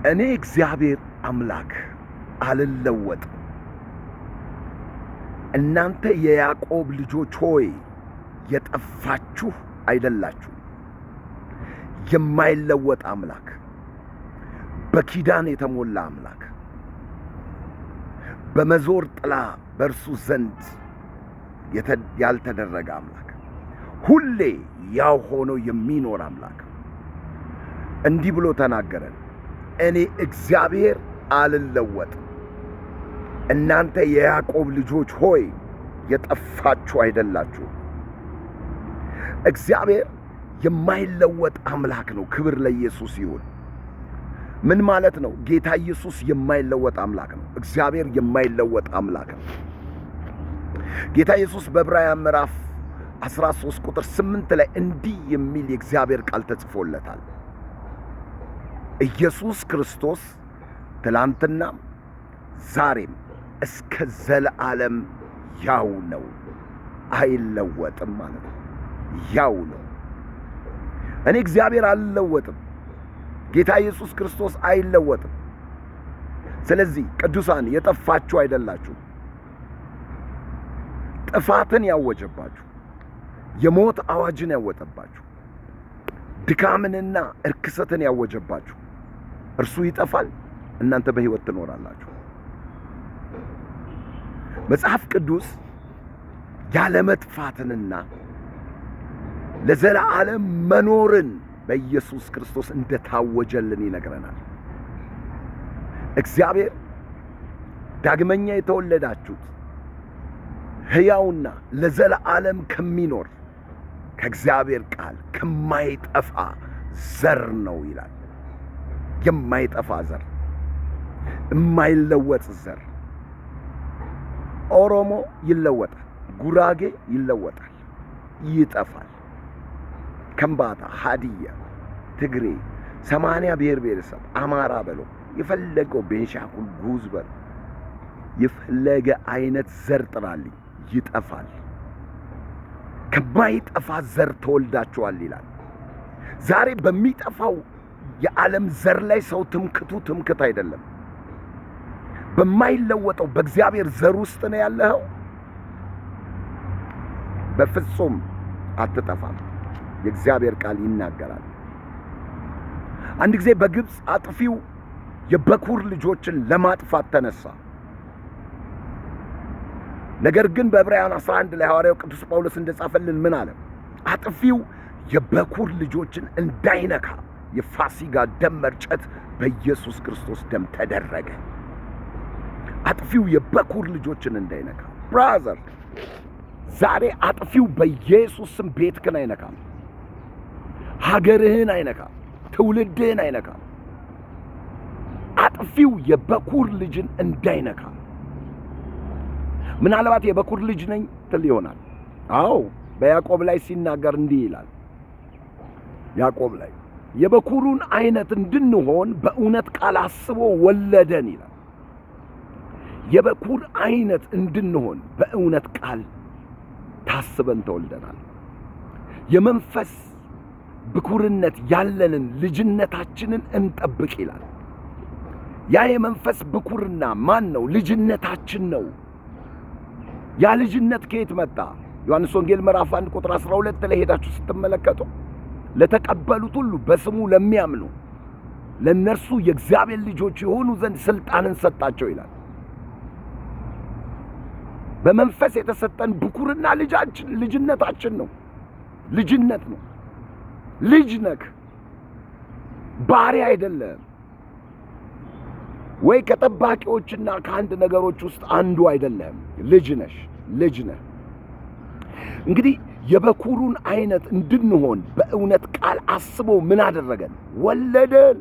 እኔ እግዚአብሔር አምላክ አልለወጥም። እናንተ የያዕቆብ ልጆች ሆይ የጠፋችሁ አይደላችሁ። የማይለወጥ አምላክ፣ በኪዳን የተሞላ አምላክ፣ በመዞር ጥላ በእርሱ ዘንድ ያልተደረገ አምላክ፣ ሁሌ ያው ሆኖ የሚኖር አምላክ እንዲህ ብሎ ተናገረን። እኔ እግዚአብሔር አልለወጥም። እናንተ የያዕቆብ ልጆች ሆይ የጠፋችሁ አይደላችሁ። እግዚአብሔር የማይለወጥ አምላክ ነው። ክብር ለኢየሱስ ይሁን። ምን ማለት ነው? ጌታ ኢየሱስ የማይለወጥ አምላክ ነው። እግዚአብሔር የማይለወጥ አምላክ ነው። ጌታ ኢየሱስ በዕብራውያን ምዕራፍ 13 ቁጥር 8 ላይ እንዲህ የሚል የእግዚአብሔር ቃል ተጽፎለታል። ኢየሱስ ክርስቶስ ትላንትናም ዛሬም እስከ ዘለዓለም ያው ነው፣ አይለወጥም ማለት ነው። ያው ነው። እኔ እግዚአብሔር አልለወጥም። ጌታ ኢየሱስ ክርስቶስ አይለወጥም። ስለዚህ ቅዱሳን የጠፋችሁ አይደላችሁ። ጥፋትን ያወጀባችሁ፣ የሞት አዋጅን ያወጠባችሁ፣ ድካምንና እርክሰትን ያወጀባችሁ እርሱ ይጠፋል፣ እናንተ በሕይወት ትኖራላችሁ። መጽሐፍ ቅዱስ ያለ መጥፋትንና ለዘላለም መኖርን በኢየሱስ ክርስቶስ እንደታወጀልን ይነግረናል። እግዚአብሔር ዳግመኛ የተወለዳችሁት ሕያውና ለዘላለም ከሚኖር ከእግዚአብሔር ቃል ከማይጠፋ ዘር ነው ይላል። የማይጠፋ ዘር፣ የማይለወጥ ዘር። ኦሮሞ ይለወጣል፣ ጉራጌ ይለወጣል፣ ይጠፋል። ከምባታ፣ ሀዲያ፣ ትግሬ፣ 80 ብሔር ብሔረሰብ፣ አማራ በለው የፈለገው ቤንሻንጉል ጉሙዝ በለው የፈለገ አይነት ዘር ጥራልኝ፣ ይጠፋል። ከማይጠፋ ዘር ተወልዳችኋል ይላል። ዛሬ በሚጠፋው የዓለም ዘር ላይ ሰው ትምክት አይደለም። በማይለወጠው በእግዚአብሔር ዘር ውስጥ ነው ያለኸው። በፍጹም አትጠፋም። የእግዚአብሔር ቃል ይናገራል። አንድ ጊዜ በግብፅ አጥፊው የበኩር ልጆችን ለማጥፋት ተነሳ። ነገር ግን በዕብራውያን 11 ላይ ሐዋርያው ቅዱስ ጳውሎስ እንደጻፈልን ምን አለ? አጥፊው የበኩር ልጆችን እንዳይነካ የፋሲጋ ደም መርጨት በኢየሱስ ክርስቶስ ደም ተደረገ። አጥፊው የበኩር ልጆችን እንዳይነካ። ብራዘር፣ ዛሬ አጥፊው በኢየሱስ ስም ቤትህን አይነካም፣ ሀገርህን አይነካም፣ ትውልድህን አይነካም። አጥፊው የበኩር ልጅን እንዳይነካ። ምናልባት የበኩር ልጅ ነኝ ትል ይሆናል። አዎ፣ በያዕቆብ ላይ ሲናገር እንዲህ ይላል። ያዕቆብ ላይ የበኩሩን አይነት እንድንሆን በእውነት ቃል አስቦ ወለደን ይላል። የበኩር አይነት እንድንሆን በእውነት ቃል ታስበን ተወልደናል። የመንፈስ ብኩርነት ያለንን ልጅነታችንን እንጠብቅ ይላል። ያ የመንፈስ ብኩርና ማን ነው? ልጅነታችን ነው። ያ ልጅነት ከየት መጣ? ዮሐንስ ወንጌል ምዕራፍ 1 ቁጥር 12 ላይ ሄዳችሁ ስትመለከቱ ለተቀበሉት ሁሉ በስሙ ለሚያምኑ ለነርሱ የእግዚአብሔር ልጆች የሆኑ ዘንድ ስልጣንን ሰጣቸው ይላል። በመንፈስ የተሰጠን ብኩርና ልጅነታችን ነው። ልጅነት ነው። ልጅ ነህ፣ ባሪያ አይደለም። ወይ ከጠባቂዎችና ከአንድ ነገሮች ውስጥ አንዱ አይደለም። ልጅ ነሽ፣ ልጅ ነህ። እንግዲህ የበኩሩን አይነት እንድንሆን በእውነት ቃል አስቦ ምን አደረገን? ወለደን።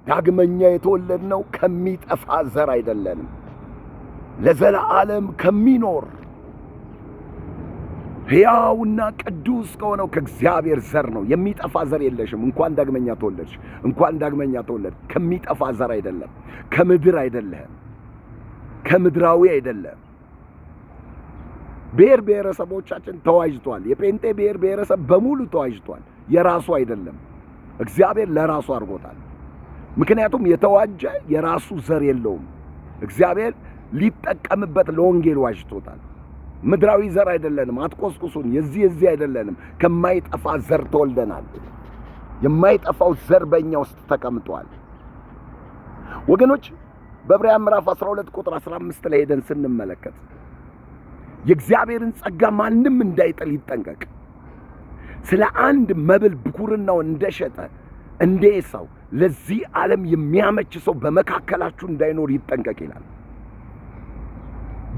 ዳግመኛ የተወለድነው ከሚጠፋ ዘር አይደለንም፣ ለዘላለም ከሚኖር ሕያውና ቅዱስ ከሆነው ከእግዚአብሔር ዘር ነው። የሚጠፋ ዘር የለሽም። እንኳን ዳግመኛ ተወለድሽ፣ እንኳን ዳግመኛ ተወለድ። ከሚጠፋ ዘር አይደለም፣ ከምድር አይደለም፣ ከምድራዊ አይደለም። ብሔር ብሔረሰቦቻችን ተዋጅቷል። የጴንጤ ብሔር ብሔረሰብ በሙሉ ተዋጅቷል። የራሱ አይደለም፣ እግዚአብሔር ለራሱ አድርጎታል። ምክንያቱም የተዋጀ የራሱ ዘር የለውም። እግዚአብሔር ሊጠቀምበት ለወንጌል ዋጅቶታል። ምድራዊ ዘር አይደለንም። አትቆስቁሱን። የዚህ አይደለንም። ከማይጠፋ ዘር ተወልደናል። የማይጠፋው ዘር በእኛ ውስጥ ተቀምጧል። ወገኖች በዕብራውያን ምዕራፍ 12 ቁጥር 15 ላይ ሄደን ስንመለከት የእግዚአብሔርን ጸጋ ማንም እንዳይጥል ይጠንቀቅ። ስለ አንድ መብል ብኩርናውን እንደሸጠ እንደ ኤሳው ለዚህ ዓለም የሚያመች ሰው በመካከላችሁ እንዳይኖር ይጠንቀቅ ይላል።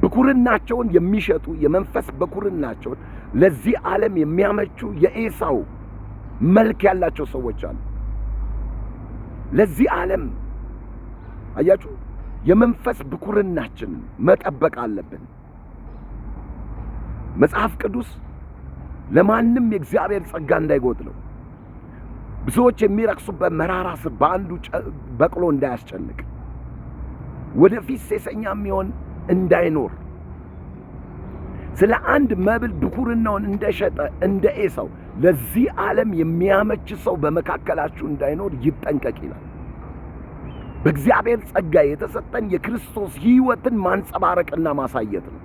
ብኩርናቸውን የሚሸጡ የመንፈስ ብኩርናቸውን ለዚህ ዓለም የሚያመቹ የኤሳው መልክ ያላቸው ሰዎች አሉ። ለዚህ ዓለም አያችሁ፣ የመንፈስ ብኩርናችንን መጠበቅ አለብን። መጽሐፍ ቅዱስ ለማንም የእግዚአብሔር ጸጋ እንዳይጎድለው ብዙዎች የሚረክሱበት መራራ ስር በአንዱ በቅሎ እንዳያስጨንቅ ወደፊት ሴሰኛ የሚሆን እንዳይኖር ስለ አንድ መብል ብኩርናውን እንደሸጠ እንደ ኤሳው ለዚህ ዓለም የሚያመች ሰው በመካከላችሁ እንዳይኖር ይጠንቀቅ ይላል። በእግዚአብሔር ጸጋ የተሰጠን የክርስቶስ ሕይወትን ማንጸባረቅና ማሳየት ነው።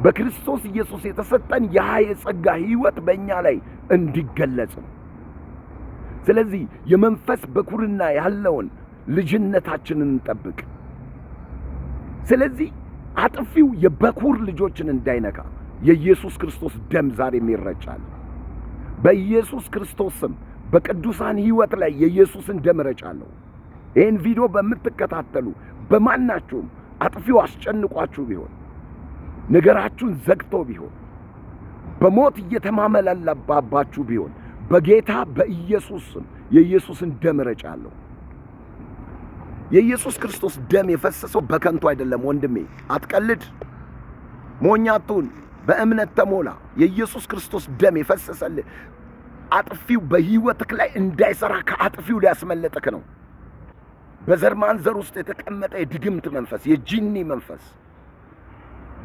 በክርስቶስ ኢየሱስ የተሰጠን ያ የጸጋ ሕይወት በእኛ ላይ እንዲገለጽ ነው። ስለዚህ የመንፈስ በኩርና ያለውን ልጅነታችንን እንጠብቅ። ስለዚህ አጥፊው የበኩር ልጆችን እንዳይነካ የኢየሱስ ክርስቶስ ደም ዛሬም ይረጫል። በኢየሱስ ክርስቶስ ስም በቅዱሳን ሕይወት ላይ የኢየሱስን ደም ረጫለሁ። ይህን ቪዲዮ በምትከታተሉ በማናችሁም አጥፊው አስጨንቋችሁ ቢሆን ነገራችሁን ዘግቶ ቢሆን በሞት እየተማመላላባችሁ ቢሆን በጌታ በኢየሱስ ስም የኢየሱስን ደም ረጫለሁ። የኢየሱስ ክርስቶስ ደም የፈሰሰው በከንቱ አይደለም። ወንድሜ አትቀልድ፣ ሞኝ አትሁን፣ በእምነት ተሞላ። የኢየሱስ ክርስቶስ ደም የፈሰሰልህ አጥፊው በሕይወትህ ላይ እንዳይሰራ ከአጥፊው ሊያስመለጥክ ነው። በዘር ማንዘር ውስጥ የተቀመጠ የድግምት መንፈስ፣ የጂኒ መንፈስ፣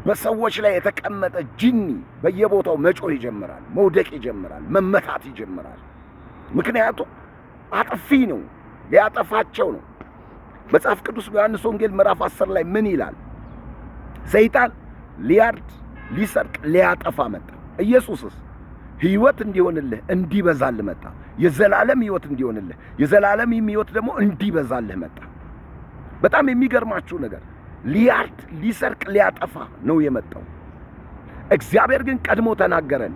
በሰዎች ላይ የተቀመጠ ጂኒ በየቦታው መጮህ ይጀምራል፣ መውደቅ ይጀምራል፣ መመታት ይጀምራል። ምክንያቱም አጥፊ ነው፣ ሊያጠፋቸው ነው። መጽሐፍ ቅዱስ በዮሐንስ ወንጌል ምዕራፍ 10 ላይ ምን ይላል? ሰይጣን ሊያርድ፣ ሊሰርቅ፣ ሊያጠፋ መጣ። ኢየሱስስ ሕይወት እንዲሆንልህ እንዲበዛልህ መጣ። የዘላለም ሕይወት እንዲሆንልህ የዘላለም ሕይወት ደግሞ እንዲበዛልህ መጣ። በጣም የሚገርማችሁ ነገር ሊያርድ፣ ሊሰርቅ፣ ሊያጠፋ ነው የመጣው። እግዚአብሔር ግን ቀድሞ ተናገረን፣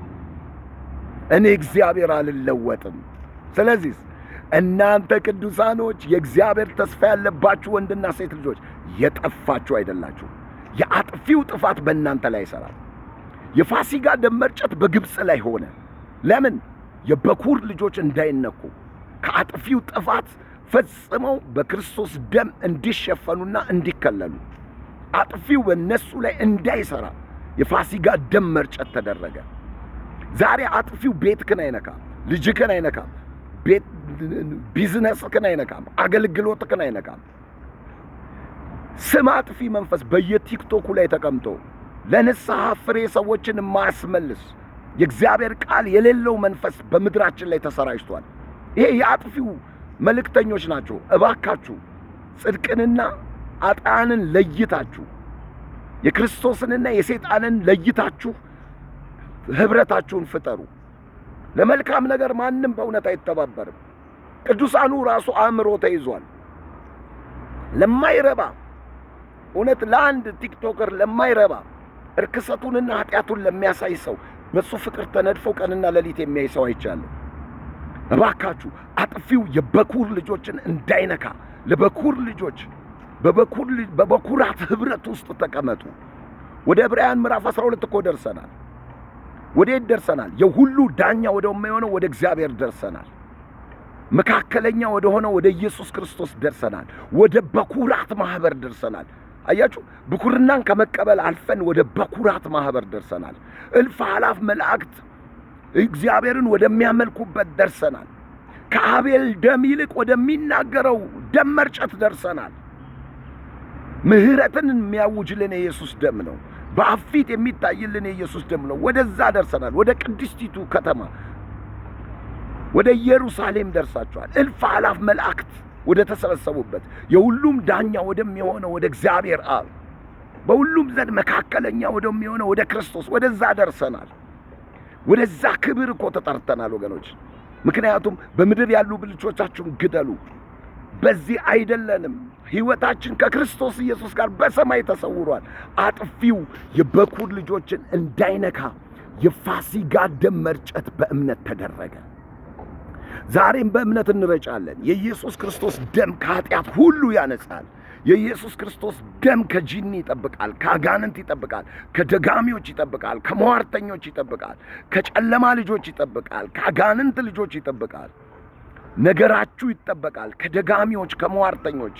እኔ እግዚአብሔር አልለወጥም። ስለዚህ እናንተ ቅዱሳኖች የእግዚአብሔር ተስፋ ያለባችሁ ወንድና ሴት ልጆች የጠፋችሁ አይደላችሁ። የአጥፊው ጥፋት በእናንተ ላይ ይሠራል። የፋሲጋ ደም መርጨት በግብፅ ላይ ሆነ። ለምን? የበኩር ልጆች እንዳይነኩ ከአጥፊው ጥፋት ፈጽመው በክርስቶስ ደም እንዲሸፈኑና እንዲከለሉ አጥፊው በእነሱ ላይ እንዳይሠራ የፋሲጋ ደም መርጨት ተደረገ። ዛሬ አጥፊው ቤትክን አይነካም፣ ልጅክን አይነካም፣ ቢዝነስክን አይነካም፣ አገልግሎትክን አይነካም። ስም አጥፊ መንፈስ በየቲክቶኩ ላይ ተቀምጦ ለንስሐ ፍሬ ሰዎችን የማያስመልስ የእግዚአብሔር ቃል የሌለው መንፈስ በምድራችን ላይ ተሰራጭቷል። ይሄ የአጥፊው መልእክተኞች ናቸው። እባካችሁ ጽድቅንና አጣንን ለይታችሁ የክርስቶስንና የሰይጣንን ለይታችሁ ኅብረታችሁን ፍጠሩ። ለመልካም ነገር ማንም በእውነት አይተባበርም። ቅዱሳኑ ራሱ አእምሮ ተይዟል። ለማይረባ እውነት ለአንድ ቲክቶከር ለማይረባ እርክሰቱንና ኃጢአቱን ለሚያሳይ ሰው በሱ ፍቅር ተነድፈው ቀንና ሌሊት የሚያይ ሰው አይቻለሁ። እባካችሁ አጥፊው የበኩር ልጆችን እንዳይነካ ለበኩር ልጆች በበኩራት ኅብረት ውስጥ ተቀመጡ። ወደ ዕብራውያን ምዕራፍ 12 እኮ ደርሰናል። ወዴት ደርሰናል? የሁሉ ዳኛ ወደ የሚሆነው ወደ እግዚአብሔር ደርሰናል። መካከለኛ ወደ ሆነው ወደ ኢየሱስ ክርስቶስ ደርሰናል። ወደ በኩራት ማህበር ደርሰናል። አያችሁ፣ ብኩርናን ከመቀበል አልፈን ወደ በኩራት ማህበር ደርሰናል። እልፍ አላፍ መላእክት እግዚአብሔርን ወደሚያመልኩበት ደርሰናል። ከአቤል ደም ይልቅ ወደሚናገረው ደም መርጨት ደርሰናል። ምሕረትን የሚያውጅልን የኢየሱስ ደም ነው። በአብ ፊት የሚታይልን የኢየሱስ ደም ነው። ወደዛ ደርሰናል። ወደ ቅድስቲቱ ከተማ ወደ ኢየሩሳሌም ደርሳችኋል። እልፍ አላፍ መላእክት ወደ ተሰበሰቡበት የሁሉም ዳኛ ወደሚሆነው ወደ እግዚአብሔር አብ በሁሉም ዘንድ መካከለኛ ወደሚሆነው ወደ ክርስቶስ ወደዛ ደርሰናል። ወደዛ ክብር እኮ ተጠርተናል ወገኖች። ምክንያቱም በምድር ያሉ ብልቶቻችሁን ግደሉ፣ በዚህ አይደለንም። ሕይወታችን ከክርስቶስ ኢየሱስ ጋር በሰማይ ተሰውሯል። አጥፊው የበኩር ልጆችን እንዳይነካ የፋሲካ ደም መርጨት በእምነት ተደረገ። ዛሬም በእምነት እንረጫለን። የኢየሱስ ክርስቶስ ደም ከኃጢአት ሁሉ ያነጻል። የኢየሱስ ክርስቶስ ደም ከጂኒ ይጠብቃል፣ ከአጋንንት ይጠብቃል፣ ከደጋሚዎች ይጠብቃል፣ ከመዋርተኞች ይጠብቃል፣ ከጨለማ ልጆች ይጠብቃል፣ ከአጋንንት ልጆች ይጠብቃል። ነገራችሁ ይጠበቃል ከደጋሚዎች ከመዋርተኞች።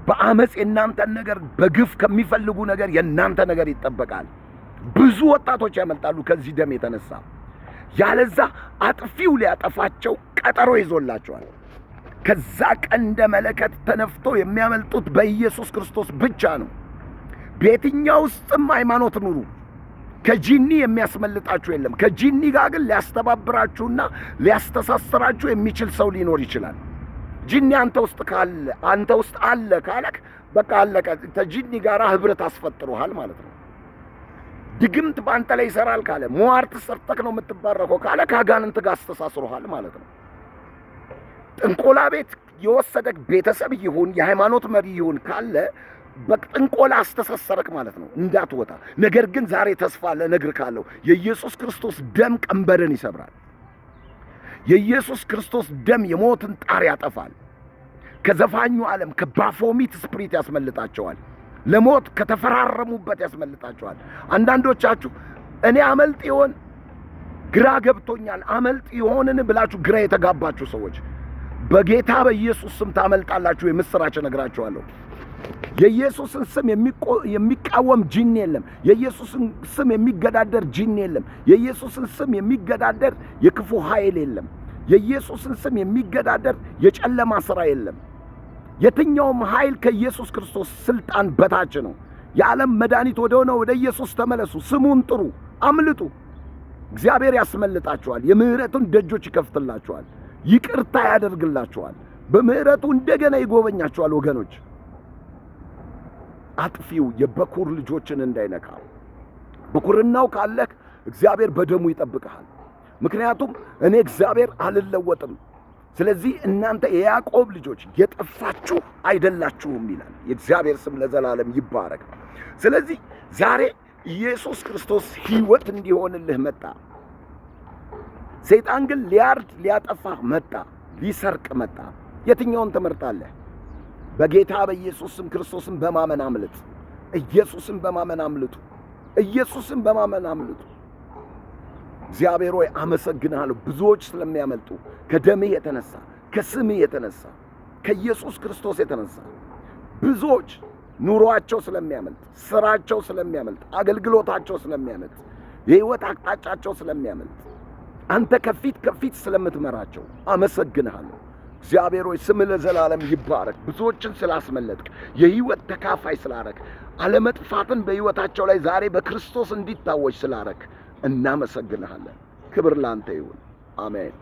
በአመፅ የእናንተን ነገር በግፍ ከሚፈልጉ ነገር የእናንተ ነገር ይጠበቃል። ብዙ ወጣቶች ያመልጣሉ ከዚህ ደም የተነሳ። ያለዛ አጥፊው ሊያጠፋቸው ቀጠሮ ይዞላቸዋል። ከዛ ቀንደ መለከት ተነፍቶ የሚያመልጡት በኢየሱስ ክርስቶስ ብቻ ነው። በየትኛው ውስጥም ሃይማኖት ኑሩ፣ ከጂኒ የሚያስመልጣችሁ የለም። ከጂኒ ጋር ግን ሊያስተባብራችሁና ሊያስተሳስራችሁ የሚችል ሰው ሊኖር ይችላል። ጂኒ አንተ ውስጥ አለ ካለክ በቃ አለቀ። ከጂኒ ጋር ህብረት አስፈጥሮሃል ማለት ነው። ድግምት በአንተ ላይ ይሰራል ካለ፣ ሟርት ሰርተክ ነው የምትባረከው ካለ ከአጋንንት ጋር አስተሳስሮሃል ማለት ነው። ጥንቆላ ቤት የወሰደክ ቤተሰብ ይሁን የሃይማኖት መሪ ይሁን ካለ በጥንቆላ አስተሳሰረክ ማለት ነው እንዳትወጣ። ነገር ግን ዛሬ ተስፋ እነግርሃለሁ፣ የኢየሱስ ክርስቶስ ደም ቀንበርን ይሰብራል። የኢየሱስ ክርስቶስ ደም የሞትን ጣር ያጠፋል። ከዘፋኙ ዓለም ከባፎሚት ስፕሪት ያስመልጣቸዋል። ለሞት ከተፈራረሙበት ያስመልጣቸዋል። አንዳንዶቻችሁ እኔ አመልጥ ይሆን ግራ ገብቶኛል አመልጥ ይሆንን ብላችሁ ግራ የተጋባችሁ ሰዎች በጌታ በኢየሱስ ስም ታመልጣላችሁ። የምስራች ነግራችኋለሁ። የኢየሱስን ስም የሚቃወም ጂኒ የለም። የኢየሱስን ስም የሚገዳደር ጂኒ የለም። የኢየሱስን ስም የሚገዳደር የክፉ ኃይል የለም። የኢየሱስን ስም የሚገዳደር የጨለማ ሥራ የለም። የትኛውም ኃይል ከኢየሱስ ክርስቶስ ስልጣን በታች ነው። የዓለም መድኃኒት ወደ ሆነው ወደ ኢየሱስ ተመለሱ፣ ስሙን ጥሩ፣ አምልጡ። እግዚአብሔር ያስመልጣችኋል። የምህረቱን ደጆች ይከፍትላችኋል። ይቅርታ ያደርግላችኋል። በምህረቱ እንደገና ይጎበኛችኋል። ወገኖች አጥፊው የበኩር ልጆችን እንዳይነካ። በኩርናው ካለክ እግዚአብሔር በደሙ ይጠብቅሃል። ምክንያቱም እኔ እግዚአብሔር አልለወጥም። ስለዚህ እናንተ የያዕቆብ ልጆች የጠፋችሁ አይደላችሁም ይላል። የእግዚአብሔር ስም ለዘላለም ይባረክ። ስለዚህ ዛሬ ኢየሱስ ክርስቶስ ሕይወት እንዲሆንልህ መጣ። ሰይጣን ግን ሊያርድ ሊያጠፋ መጣ፣ ሊሰርቅ መጣ። የትኛውን ትመርጣለህ? በጌታ በኢየሱስ ስም ክርስቶስን በማመን አምልጥ። ኢየሱስን በማመን አምልጡ። ኢየሱስን በማመን አምልጡ። እግዚአብሔር ሆይ አመሰግናለሁ። ብዙዎች ስለሚያመልጡ ከደምህ የተነሳ ከስምህ የተነሳ ከኢየሱስ ክርስቶስ የተነሳ ብዙዎች ኑሮአቸው ስለሚያመልጥ፣ ስራቸው ስለሚያመልጥ፣ አገልግሎታቸው ስለሚያመልጥ፣ የህይወት አቅጣጫቸው ስለሚያመልጥ አንተ ከፊት ስለምትመራቸው አመሰግናለሁ። እግዚአብሔር ሆይ ስምህ ለዘላለም ይባረክ። ብዙዎችን ስላስመለጥክ፣ የህይወት ተካፋይ ስላረክ፣ አለመጥፋትን በህይወታቸው ላይ ዛሬ በክርስቶስ እንዲታወጅ ስላረክ እናመሰግንሃለን። ክብር ላንተ ይሁን። አሜን።